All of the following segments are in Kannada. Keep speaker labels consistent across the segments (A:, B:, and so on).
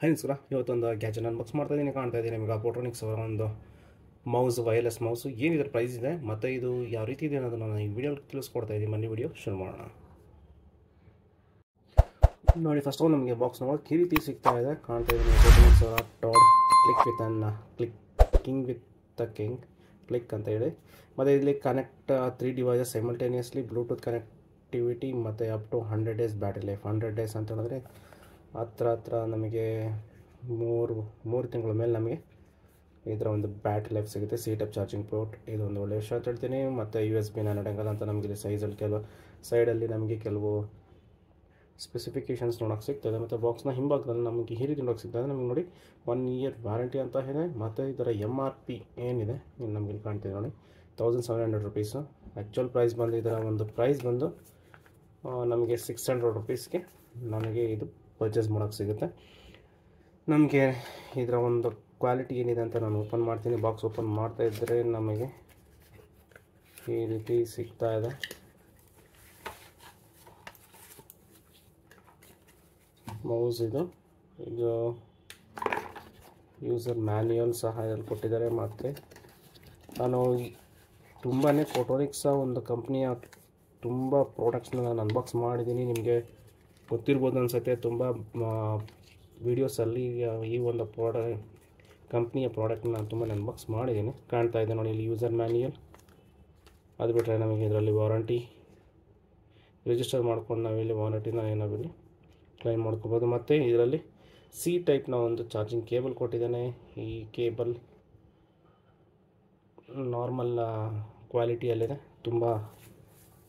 A: ಹಾಯ್ ನಮಸ್ಕಾರ. ಇವತ್ತೊಂದು ಗ್ಯಾಜೆಟ್ ಅನ್ಬಾಕ್ಸ್ ಮಾಡ್ತಾ ಇದ್ದೀನಿ. ಕಾಣ್ತಾ ಇದ್ದೀನಿ ನಿಮಗೆ ಅಪೋಟ್ರಾನಿಕ್ಸ್ ಅವರ ಒಂದು ಮೌಸ್, ವೈರ್ಲೆಸ್ ಮೌಸು. ಏನಿದ್ರ ಪ್ರೈಸ್ ಇದೆ ಮತ್ತು ಇದು ಯಾವ ರೀತಿ ಇದೆ ಅನ್ನೋದನ್ನು ನಾನು ಈ ವಿಡಿಯೋ ತಿಳಿಸ್ಕೊಡ್ತಾ ಇದ್ದೀನಿ. ಬನ್ನಿ ವಿಡಿಯೋ ಶುರು ಮಾಡೋಣ. ನೋಡಿ, ಫಸ್ಟ್ ಆಫ್ ಆಲ್ ನಮಗೆ ಬಾಕ್ಸ್ ನೋಡೋದು ಈ ರೀತಿ ಸಿಗ್ತಾ ಇದೆ. ಕಾಣ್ತಾ ಇದ್ದೀನಿ ಅಪೋಟ್ರಾನಿಕ್ಸ್ ಅವರ ಟಾಡ್ click with the king click ಅಂತ ಹೇಳಿ. ಮತ್ತು ಇಲ್ಲಿ connect 3 devices simultaneously, Bluetooth connectivity ಮತ್ತು up to 100 days battery life. 100 days ಅಂತ ಹೇಳಿದ್ರೆ ಹತ್ರ ನಮಗೆ ಮೂರು ತಿಂಗಳ ಮೇಲೆ ನಮಗೆ ಇದರ ಒಂದು ಬ್ಯಾಟ್ರಿ ಲೈಫ್ ಸಿಗುತ್ತೆ. ಸಿ ಟೈಪ್ ಚಾರ್ಜಿಂಗ್ ಪೋರ್ಟ್, ಇದು ಒಂದು ಒಳ್ಳೆಯ ವಿಷಯ ಅಂತ ಹೇಳ್ತೀನಿ. ಮತ್ತು USB ನಾನೋಡಂಗಲ್ ಅಂತ ನಮಗೆ ಇಲ್ಲಿ ಸೈಜಲ್ಲಿ ಕೆಲವು ಸೈಡಲ್ಲಿ ನಮಗೆ ಕೆಲವು ಸ್ಪೆಸಿಫಿಕೇಷನ್ಸ್ ನೋಡೋಕೆ ಸಿಗ್ತದೆ. ಮತ್ತು ಬಾಕ್ಸ್ನ ಹಿಂಭಾಗದಲ್ಲಿ ನಮಗೆ ಈ ರೀತಿ ನೋಡೋಕೆ ಸಿಗ್ತದೆ. ನಮಗೆ ನೋಡಿ 1 ಇಯರ್ ವ್ಯಾರಂಟಿ ಅಂತ ಇದೆ. ಮತ್ತು ಇದರ MRP ಏನಿದೆ ನಮಗೆ ಇಲ್ಲಿ ಕಾಣ್ತಿದೆ ನೋಡಿ, 1700 ರುಪೀಸು. ಆ್ಯಕ್ಚುಯಲ್ ಪ್ರೈಸ್ ಬಂದು ಇದರ ಒಂದು ಪ್ರೈಸ್ ಬಂದು ನಮಗೆ 600 ರುಪೀಸ್ಗೆ ನಮಗೆ ಇದು ಪರ್ಚೇಸ್ ಮಾಡೋಕ್ಕೆ ಸಿಗುತ್ತೆ. ನಮಗೆ ಇದರ ಒಂದು ಕ್ವಾಲಿಟಿ ಏನಿದೆ ಅಂತ ನಾನು ಓಪನ್ ಮಾಡ್ತೀನಿ. ಬಾಕ್ಸ್ ಓಪನ್ ಮಾಡ್ತಾ ಇದ್ದರೆ ನಮಗೆ ಈ ರೀತಿ ಸಿಗ್ತಾ ಇದೆ. ಮೌಸ್ ಇದು ಯೂಸರ್ ಮ್ಯಾನ್ಯುಯಲ್ ಸಹ ಇದರಲ್ಲಿ ಕೊಟ್ಟಿದ್ದಾರೆ. ಮತ್ತು ನಾನು ತುಂಬಾ ಫೋಟೋನಿಕ್ಸ್ ಒಂದು ಕಂಪ್ನಿಯ ತುಂಬ ಪ್ರಾಡಕ್ಟ್ಸ್ನ ನಾನು ಅನ್ಬಾಕ್ಸ್ ಮಾಡಿದ್ದೀನಿ. ನಿಮಗೆ ಗೊತ್ತಿರ್ಬೋದು ಅನಿಸುತ್ತೆ, ತುಂಬ ವೀಡಿಯೋಸಲ್ಲಿ ಈ ಒಂದು ಕಂಪ್ನಿಯ ಪ್ರಾಡಕ್ಟ್ನ ನಾನು ತುಂಬ ಅನ್ಬಾಕ್ಸ್ ಮಾಡಿದ್ದೀನಿ. ಕಾಣ್ತಾ ಇದೆ ನೋಡಿ ಇಲ್ಲಿ ಯೂಸರ್ ಮ್ಯಾನ್ಯುಯಲ್. ಅದು ಬಿಟ್ಟರೆ ನಮಗೆ ಇದರಲ್ಲಿ ವಾರಂಟಿ ರಿಜಿಸ್ಟರ್ ಮಾಡ್ಕೊಂಡು ನಾವಿಲ್ಲಿ ವಾರಂಟಿನ ಏನಾವಿಲ್ಲಿ ಕ್ಲೈಮ್ ಮಾಡ್ಕೋಬೋದು. ಮತ್ತು ಇದರಲ್ಲಿ ಸಿ ಟೈಪ್ನ ಒಂದು ಚಾರ್ಜಿಂಗ್ ಕೇಬಲ್ ಕೊಟ್ಟಿದ್ದಾನೆ. ಈ ಕೇಬಲ್ ನಾರ್ಮಲ್ ಕ್ವಾಲಿಟಿಯಲ್ಲಿದೆ, ತುಂಬ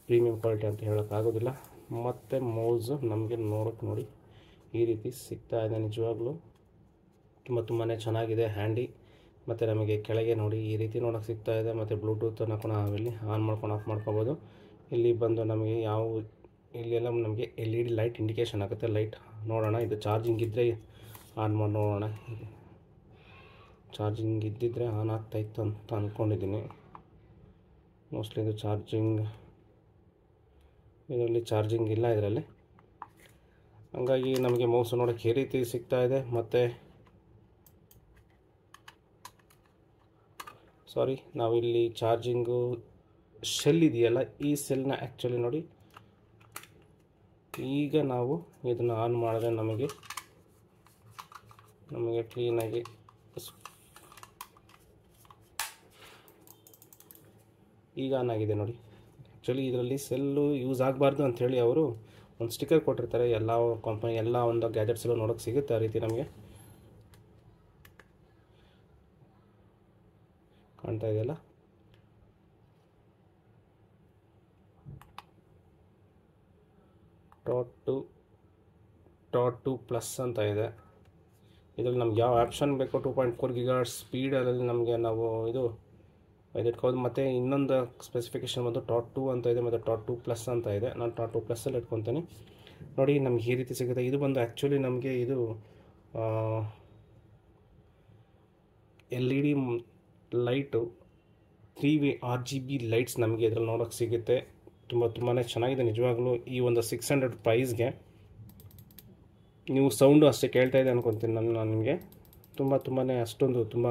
A: ಪ್ರೀಮಿಯಂ ಕ್ವಾಲಿಟಿ ಅಂತ ಹೇಳೋಕ್ಕಾಗೋದಿಲ್ಲ. ಮತ್ತು ಮೌಸು ನಮಗೆ ನೋಡೋಕ್ಕೆ ನೋಡಿ ಈ ರೀತಿ ಸಿಗ್ತಾ ಇದೆ. ನಿಜವಾಗ್ಲೂ ತುಂಬಾ ಚೆನ್ನಾಗಿದೆ, ಹ್ಯಾಂಡಿ. ಮತ್ತು ನಮಗೆ ಕೆಳಗೆ ನೋಡಿ ಈ ರೀತಿ ನೋಡೋಕ್ಕೆ ಸಿಗ್ತಾ ಇದೆ. ಮತ್ತು ಬ್ಲೂಟೂತನ್ನು ಕೂಡ ನಾವಿಲ್ಲಿ ಆನ್ ಮಾಡ್ಕೊಂಡು ಆಫ್ ಮಾಡ್ಕೋಬೋದು. ಇಲ್ಲಿ ಬಂದು ನಮಗೆ ಇಲ್ಲೆಲ್ಲ ನಮಗೆ LED ಲೈಟ್ ಇಂಡಿಕೇಷನ್ ಆಗುತ್ತೆ. ಲೈಟ್ ನೋಡೋಣ, ಇದು ಚಾರ್ಜಿಂಗ್ ಇದ್ದರೆ ಆನ್ ಮಾಡಿ ನೋಡೋಣ. ಚಾರ್ಜಿಂಗ್ ಇದ್ದಿದ್ದರೆ ಆನ್ ಆಗ್ತಾಯಿತ್ತು ಅಂತ ಅಂದ್ಕೊಂಡಿದ್ದೀನಿ. ಮೋಸ್ಟ್ಲಿ ಇದು ಇದರಲ್ಲಿ ಚಾರ್ಜಿಂಗ್ ಇಲ್ಲ ಇದರಲ್ಲಿ, ಹಂಗಾಗಿ ನಮಗೆ ಮೌಸ್ ನೋಡೋಕ್ಕೆ ಈ ರೀತಿ ಸಿಗ್ತಾ ಇದೆ. ಮತ್ತು ನಾವಿಲ್ಲಿ ಚಾರ್ಜಿಂಗು ಶೆಲ್ ಇದೆಯಲ್ಲ, ಈ ಸೆಲ್ನ ಆ್ಯಕ್ಚುಲಿ ನೋಡಿ ಈಗ ನಾವು ಇದನ್ನು ಆನ್ ಮಾಡಿದ್ರೆ ನಮಗೆ ಕ್ಲೀನಾಗಿ ಈಗ ಆನ್ ಆಗಿದೆ ನೋಡಿ. ಆ್ಯಕ್ಚುಲಿ ಇದರಲ್ಲಿ ಸೆಲ್ಲು ಯೂಸ್ ಆಗಬಾರ್ದು ಅಂಥೇಳಿ ಅವರು ಒಂದು ಸ್ಟಿಕ್ಕರ್ ಕೊಟ್ಟಿರ್ತಾರೆ. ಎಲ್ಲ ಕಂಪನಿ ಎಲ್ಲ ಒಂದು ಗ್ಯಾಜೆಟ್ಸಲ್ಲೂ ನೋಡೋಕ್ಕೆ ಸಿಗುತ್ತೆ ಆ ರೀತಿ. ನಮಗೆ ಕಾಣ್ತಾ ಇದೆಯಲ್ಲ, ಟಾಟ್ 2 ಪ್ಲಸ್ ಅಂತ ಇದೆ. ಇದರಲ್ಲಿ ನಮ್ಗೆ ಯಾವ ಆಪ್ಷನ್ ಬೇಕೋ 2.4 GHz ಸ್ಪೀಡಲ್ಲಿ ನಮಗೆ ನಾವು ಇದು ಇಟ್ಕೋದು. ಮತ್ತು ಇನ್ನೊಂದು ಸ್ಪೆಸಿಫಿಕೇಷನ್ ಬಂದು ಟಾಟ್ 2 ಅಂತ ಇದೆ, ಮತ್ತು ಟಾಟ್ 2 ಪ್ಲಸ್ ಅಂತ ಇದೆ. ನಾನು ಟಾಟ್ 2 ಪ್ಲಸ್ಸಲ್ಲಿ ಇಟ್ಕೊತೀನಿ. ನೋಡಿ ನಮ್ಗೆ ಈ ರೀತಿ ಸಿಗುತ್ತೆ. ಇದು ಬಂದು ಆ್ಯಕ್ಚುಲಿ ನಮಗೆ ಇದು LED ಲೈಟು 3 RGB ಲೈಟ್ಸ್ ನಮಗೆ ಇದರಲ್ಲಿ ನೋಡೋಕ್ಕೆ ಸಿಗುತ್ತೆ. ತುಂಬಾ ಚೆನ್ನಾಗಿದೆ ನಿಜವಾಗ್ಲೂ. ಈ ಒಂದು 600 ಪ್ರೈಸ್ಗೆ ನೀವು ಸೌಂಡು ಅಷ್ಟೇ ಕೇಳ್ತಾ ಇದೆ ಅನ್ಕೊತೀನಿ ನಾನು ನಿಮಗೆ. ತುಂಬಾ ಅಷ್ಟೊಂದು ತುಂಬ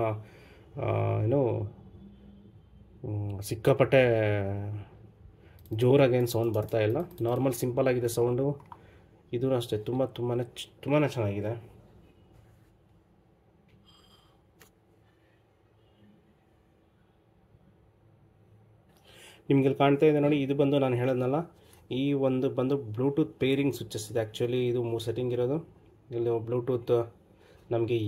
A: ಸಿಕ್ಕಾಪಟ್ಟೆ ಜೋರಾಗೇನು ಸೌಂಡ್ ಬರ್ತಾ ಇಲ್ಲ, ನಾರ್ಮಲ್ ಸಿಂಪಲ್ ಆಗಿದೆ ಸೌಂಡು. ಇದೂ ಅಷ್ಟೇ ತುಂಬಾ ಚೆನ್ನಾಗಿದೆ. ನಿಮಗೆ ಕಾಣ್ತಾ ಇದೆ ನೋಡಿ, ಇದು ಬಂದು ನಾನು ಹೇಳೋದ್ನಲ್ಲ, ಈ ಒಂದು ಬಂದು ಬ್ಲೂಟೂತ್ ಪೇರಿಂಗ್ ಸ್ವಿಚಸ್ ಇದೆ. ಆ್ಯಕ್ಚುಲಿ ಇದು 3 ಸೆಟ್ಟಿಂಗ್ ಇರೋದು. ಇಲ್ಲಿ ಬ್ಲೂಟೂತ್ ನಮಗೆ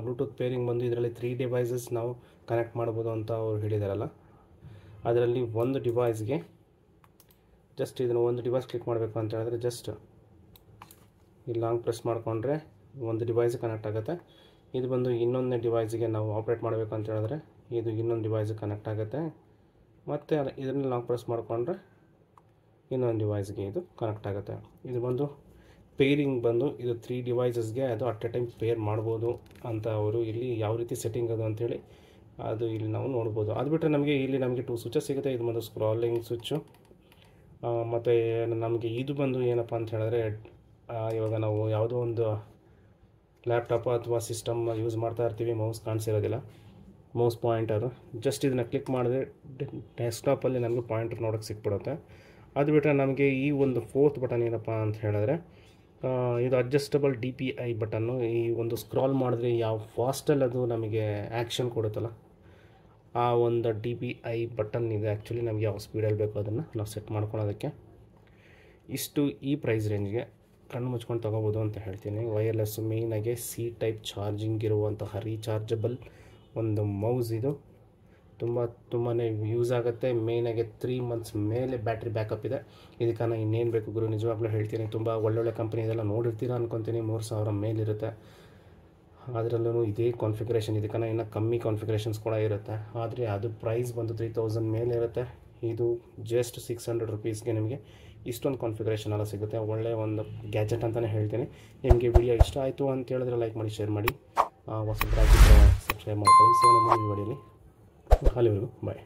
A: ಬ್ಲೂಟೂತ್ ಪೇರಿಂಗ್ ಬಂದು ಇದರಲ್ಲಿ 3 ಡಿವೈಸಸ್ ನಾವು ಕನೆಕ್ಟ್ ಮಾಡ್ಬೋದು ಅಂತ ಅವ್ರು ಹೇಳಿದಾರಲ್ಲ. ಅದರಲ್ಲಿ ಒಂದು ಡಿವೈಸ್ಗೆ ಜಸ್ಟ್ ಇದನ್ನು ಒಂದು ಡಿವೈಸ್ ಕ್ಲಿಕ್ ಮಾಡಬೇಕು ಅಂತ ಹೇಳಿದ್ರೆ ಜಸ್ಟ್ ಇಲ್ಲಿ ಲಾಂಗ್ ಪ್ರೆಸ್ ಮಾಡಿಕೊಂಡ್ರೆ ಒಂದು ಡಿವೈಸ್ ಕನೆಕ್ಟ್ ಆಗುತ್ತೆ. ಇದು ಬಂದು ಇನ್ನೊಂದನೇ ಡಿವೈಸ್ಗೆ ನಾವು ಆಪ್ರೇಟ್ ಮಾಡಬೇಕು ಅಂತ ಹೇಳಿದ್ರೆ ಇದು ಇನ್ನೊಂದು ಡಿವೈಸ್ಗೆ ಕನೆಕ್ಟ್ ಆಗುತ್ತೆ. ಮತ್ತು ಇದನ್ನು ಲಾಂಗ್ ಪ್ರೆಸ್ ಮಾಡಿಕೊಂಡ್ರೆ ಇನ್ನೊಂದು ಡಿವೈಸ್ಗೆ ಇದು ಕನೆಕ್ಟ್ ಆಗುತ್ತೆ. ಇದು ಬಂದು ಪೇರಿಂಗ್ ಬಂದು ಇದು 3 ಡಿವೈಸಸ್ಗೆ ಅದು ಅಟ್ ಎ ಟೈಮ್ ಪೇರ್ ಮಾಡ್ಬೋದು ಅಂತ ಅವರು ಇಲ್ಲಿ ಯಾವ ರೀತಿ ಸೆಟ್ಟಿಂಗ್ ಅದು ಅಂಥೇಳಿ ಅದು ಇಲ್ಲಿ ನಾವು ನೋಡ್ಬೋದು. ಅದು ಬಿಟ್ಟರೆ ನಮಗೆ 2 ಸ್ವಿಚಸ್ ಸಿಗುತ್ತೆ. ಇದು ಬಂದು ಸ್ಕ್ರಾಲಿಂಗ್ ಸ್ವಿಚ್ಚು. ಮತ್ತು ನಮಗೆ ಇದು ಬಂದು ಏನಪ್ಪ ಅಂತ ಹೇಳಿದ್ರೆ ಇವಾಗ ನಾವು ಯಾವುದೋ ಒಂದು ಲ್ಯಾಪ್ಟಾಪ್ ಅಥವಾ ಸಿಸ್ಟಮ್ ಯೂಸ್ ಮಾಡ್ತಾ ಇರ್ತೀವಿ, ಮೌಸ್ ಕಾಣಿಸಿರೋದಿಲ್ಲ, ಮೌಸ್ ಪಾಯಿಂಟರು ಜಸ್ಟ್ ಇದನ್ನು ಕ್ಲಿಕ್ ಮಾಡಿದ್ರೆ ಡೆಸ್ಕ್ಟಾಪಲ್ಲಿ ನಮಗೆ ಪಾಯಿಂಟರ್ ನೋಡೋಕ್ಕೆ ಸಿಕ್ಬಿಡುತ್ತೆ. ಅದು ಬಿಟ್ಟರೆ ನಮಗೆ ಈ ಒಂದು 4th ಬಟನ್ ಏನಪ್ಪ ಅಂತ ಹೇಳಿದ್ರೆ ಇದು ಅಡ್ಜಸ್ಟಬಲ್ DPI ಬಟನ್ನು. ಈ ಒಂದು ಸ್ಕ್ರಾಲ್ ಮಾಡಿದ್ರೆ ಯಾವ ಫಾಸ್ಟಲ್ಲಿ ಅದು ನಮಗೆ ಆ್ಯಕ್ಷನ್ ಕೊಡುತ್ತಲ್ಲ, ಆ ಒಂದು DPI ಬಟನ್ ಇದೆ. ಆ್ಯಕ್ಚುಲಿ ನಮಗೆ ಯಾವ ಸ್ಪೀಡಲ್ಲಿ ಬೇಕೋ ಅದನ್ನು ನಾವು ಸೆಟ್ ಮಾಡ್ಕೊಳೋದಕ್ಕೆ. ಇಷ್ಟು ಈ ಪ್ರೈಸ್ ರೇಂಜ್ಗೆ ಕಣ್ಣು ಮುಚ್ಕೊಂಡು ತೊಗೋಬೋದು ಅಂತ ಹೇಳ್ತೀನಿ. ವೈರ್ಲೆಸ್ ಮೇಯ್ನಾಗೆ C ಟೈಪ್ ಚಾರ್ಜಿಂಗ್ ಇರುವಂತಹ ರೀಚಾರ್ಜಬಲ್ ಒಂದು ಮೌಸ್ ಇದು. ತುಂಬಾ ಯೂಸ್ ಆಗುತ್ತೆ. ಮೇಯ್ನಾಗೆ 3 months ಮೇಲೆ ಬ್ಯಾಟ್ರಿ ಬ್ಯಾಕಪ್ ಇದೆ. ಇದಕ್ಕೆ ಇನ್ನೇನು ಬೇಕು ಗುರು, ನಿಜವಾಗ್ಲೂ ಹೇಳ್ತೀನಿ. ತುಂಬ ಒಳ್ಳೊಳ್ಳೆ ಕಂಪ್ನಿ ಇದೆಲ್ಲ ನೋಡಿರ್ತೀರ ಅನ್ಕೊತೀನಿ. 3000 ಮೇಲಿರುತ್ತೆ. ಅದರಲ್ಲೂ ಇದೇ ಕಾನ್ಫಿಗರೇಷನ್, ಇದಕ್ಕೆ ಇನ್ನೂ ಕಮ್ಮಿ ಕಾನ್ಫಿಗರೇಷನ್ಸ್ ಕೂಡ ಇರುತ್ತೆ. ಆದರೆ ಅದು ಪ್ರೈಸ್ ಬಂದು 3000 ಮೇಲೆ ಇರುತ್ತೆ. ಇದು ಜಸ್ಟ್ 600 rupeesಗೆ ನಿಮಗೆ ಇಷ್ಟೊಂದು ಕಾನ್ಫಿಗರೇಷನ್ ಎಲ್ಲ ಸಿಗುತ್ತೆ. ಒಳ್ಳೆಯ ಒಂದು ಗ್ಯಾಜೆಟ್ ಅಂತಲೇ ಹೇಳ್ತೀನಿ. ನಿಮಗೆ ವಿಡಿಯೋ ಇಷ್ಟ ಆಯಿತು ಅಂತ ಹೇಳಿದ್ರೆ ಲೈಕ್ ಮಾಡಿ, ಶೇರ್ ಮಾಡಿ, ಹೊಸಬ್ರಾಗಿದ್ದರೆ ಸಬ್ಸ್ಕ್ರೈಬ್ ಮಾಡ್ಕೊಳ್ಳಿ. ಸೊ ನಮ್ಮ ಈ ವಿಡಿಯೋಲಿ ಅಲ್ಲಿವರೆಗೂ ಬಾಯ್.